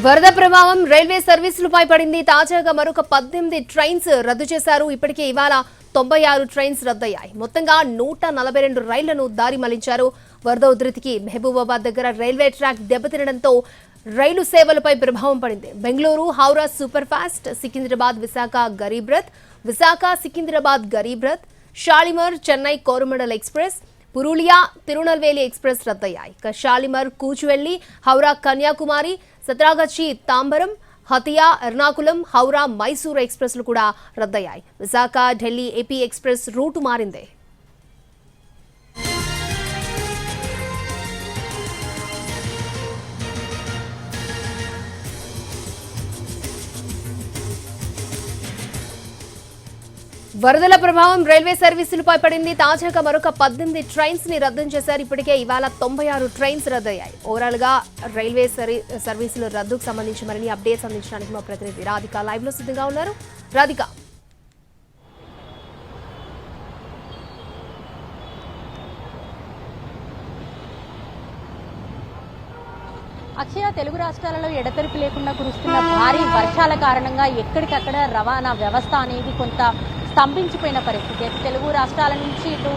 వరద ప్రభావం రైల్వే సర్వీసులపై పడింది. తాజాగా మరొక 18 ట్రైన్స్ రద్దు చేశారు. ఇప్పటికే ఇవాళ 96 ట్రైన్స్ రద్దయ్యాయి. మొత్తంగా 142 రైళ్లను దారి మళ్లించారు. వరద ఉధృతికి మహబూబాబాద్ దగ్గర రైల్వే ట్రాక్ దెబ్బతినడంతో రైలు సేవలపై ప్రభావం పడింది. Bengaluru Howrah super fast, Secunderabad Visakha Garib Rath, Visakha Secunderabad Garib Rath, Shalimar Chennai Coromandel express, Purulia Tirunelveli express రద్దయ్యాయి. షాలిమర్ కూచువెల్లి, హౌరా కన్యాకుమారి, సత్రాగచ్చి తాంబరం, హతియా ఎర్నాకులం, హౌరా మైసూరు ఎక్స్ప్రెస్లు కూడా రద్దయ్యాయి. Visakha Delhi AP express route మారింది. వరదల ప్రభావం రైల్వే సర్వీసులపై పడింది. తాజాగా మరొక 18 ట్రైన్స్ ని రద్దు చేశారు. ఇప్పటికే ఇవాళ 96 ట్రైన్స్ రద్దయ్యాయి. ఓవరాల్ గా రైల్వే సర్వీసుల రద్దుకు సంబంధించి మరిన్ని అప్డేట్స్ అందించడానికి మా ప్రతినిధి రాధిక లైవ్ లో సిద్ధంగా ఉన్నారు. రాధిక, అక్షయ, తెలుగు రాష్ట్రాలలో ఎడతెరిపి లేకుండా కురుస్తున్న భారీ వర్షాల కారణంగా ఎక్కడికక్కడ రవాణా వ్యవస్థ అనేది కొంత స్తంభించిపోయిన పరిస్థితి. తెలుగు రాష్ట్రాల నుంచి ఇటు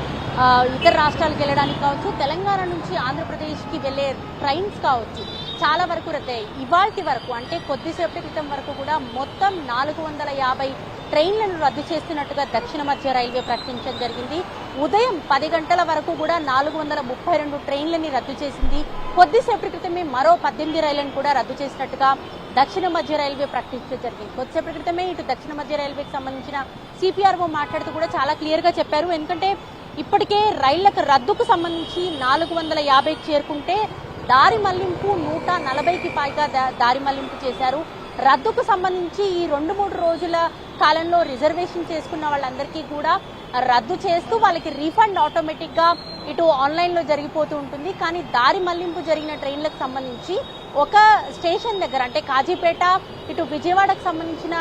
ఇతర రాష్ట్రాలకు వెళ్ళడానికి కావచ్చు, తెలంగాణ నుంచి ఆంధ్రప్రదేశ్కి వెళ్ళే ట్రైన్స్ కావచ్చు, చాలా వరకు రద్దయ్యాయి. ఇవాల్టి వరకు అంటే కొద్దిసేపటి క్రితం వరకు కూడా మొత్తం 450 ట్రైన్లను రద్దు చేస్తున్నట్టుగా దక్షిణ మధ్య రైల్వే ప్రకటించడం జరిగింది. ఉదయం 10 గంటల వరకు కూడా 432 ట్రైన్లని రద్దు చేసింది. కొద్దిసేపటి క్రితమే మరో 18 రైళ్లను కూడా రద్దు చేసినట్టుగా దక్షిణ మధ్య రైల్వే ప్రకటించడం జరిగింది. కొద్దిసేపటి క్రితమే ఇటు దక్షిణ మధ్య రైల్వేకి సంబంధించిన సిపిఆర్ఓ మాట్లాడుతూ కూడా చాలా క్లియర్గా చెప్పారు. ఎందుకంటే ఇప్పటికే రైళ్లకు రద్దుకు సంబంధించి 450కి చేరుకుంటే దారి మళ్లింపు 140కి పైగా దారి మళ్లింపు చేశారు. రద్దుకు సంబంధించి ఈ 2-3 రోజుల కాలంలో రిజర్వేషన్ చేసుకున్న వాళ్ళందరికీ కూడా రద్దు చేస్తూ వాళ్ళకి రీఫండ్ ఆటోమేటిక్ గా ఇటు ఆన్లైన్ లో జరిగిపోతూ ఉంటుంది. కానీ దారి మళ్లింపు జరిగిన ట్రైన్లకు సంబంధించి ఒక స్టేషన్ దగ్గర అంటే కాజీపేట ఇటు విజయవాడకు సంబంధించిన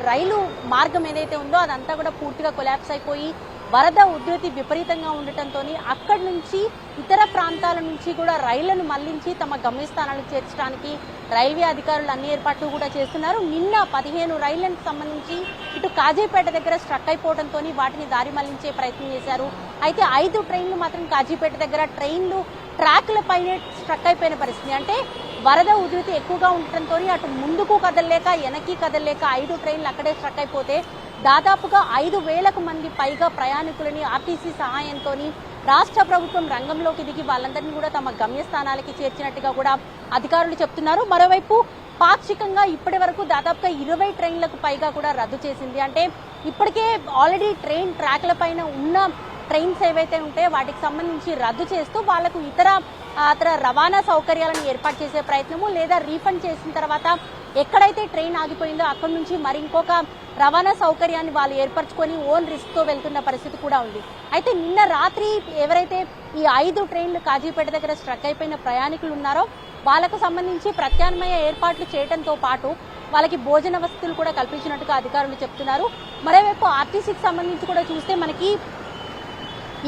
రైలు మార్గం ఏదైతే ఉందో అదంతా కూడా పూర్తిగా కొలాప్స్ అయిపోయి వరద ఉధృతి విపరీతంగా ఉండటంతో అక్కడి నుంచి ఇతర ప్రాంతాల నుంచి కూడా రైళ్లను మళ్లించి తమ గమ్యస్థానాలకు చేర్చడానికి రైల్వే అధికారులు అన్ని ఏర్పాట్లు కూడా చేస్తున్నారు. నిన్న 15 రైళ్లకు సంబంధించి ఇటు కాజీపేట దగ్గర స్ట్రక్ అయిపోవడంతో వాటిని దారి మళ్లించే ప్రయత్నం చేశారు. అయితే 5 ట్రైన్లు మాత్రం కాజీపేట దగ్గర ట్రైన్లు ట్రాక్లపైనే స్ట్రక్ అయిపోయిన పరిస్థితి. అంటే వరద ఉధృతి ఎక్కువగా ఉండటంతో అటు ముందుకు కదలలేక వెనక్కి కదలలేక 5 ట్రైన్లు అక్కడే స్ట్రక్ అయిపోతే దాదాపుగా 5,000 మంది పైగా ప్రయాణికులని ఆర్టీసీ సహాయంతో రాష్ట్ర ప్రభుత్వం రంగంలోకి దిగి వాళ్ళందరినీ కూడా తమ గమ్యస్థానాలకి చేర్చినట్టుగా కూడా అధికారులు చెప్తున్నారు. మరోవైపు పాక్షికంగా ఇప్పటి వరకు దాదాపుగా 20 ట్రైన్లకు పైగా కూడా రద్దు చేసింది. అంటే ఇప్పటికే ఆల్రెడీ ట్రైన్ ట్రాక్ల పైన ఉన్న ట్రైన్స్ ఏవైతే ఉంటాయో వాటికి సంబంధించి రద్దు చేస్తూ వాళ్లకు ఇతర రవాణా సౌకర్యాలను ఏర్పాటు చేసే ప్రయత్నము లేదా రీఫండ్ చేసిన తర్వాత ఎక్కడైతే ట్రైన్ ఆగిపోయిందో అక్కడి నుంచి మరి ఇంకొక రవాణా సౌకర్యాన్ని వాళ్ళు ఏర్పరచుకొని ఓన్ రిస్క్ తో వెళ్తున్న పరిస్థితి కూడా ఉంది. అయితే నిన్న రాత్రి ఎవరైతే ఈ 5 ట్రైన్లు కాజీపేట దగ్గర స్ట్రక్ అయిపోయిన ప్రయాణికులు ఉన్నారో వాళ్ళకు సంబంధించి ప్రత్యామ్నాయ ఏర్పాట్లు చేయడంతో పాటు వాళ్ళకి భోజన వసతులు కూడా కల్పించినట్టుగా అధికారులు చెప్తున్నారు. మరోవైపు ఆర్టీసీకి సంబంధించి కూడా చూస్తే మనకి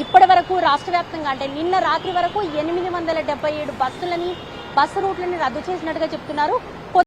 ఇప్పటి వరకు రాష్ట్ర వ్యాప్తంగా అంటే నిన్న రాత్రి వరకు 877 బస్సు రూట్లని రద్దు చేసినట్టుగా చెప్తున్నారు.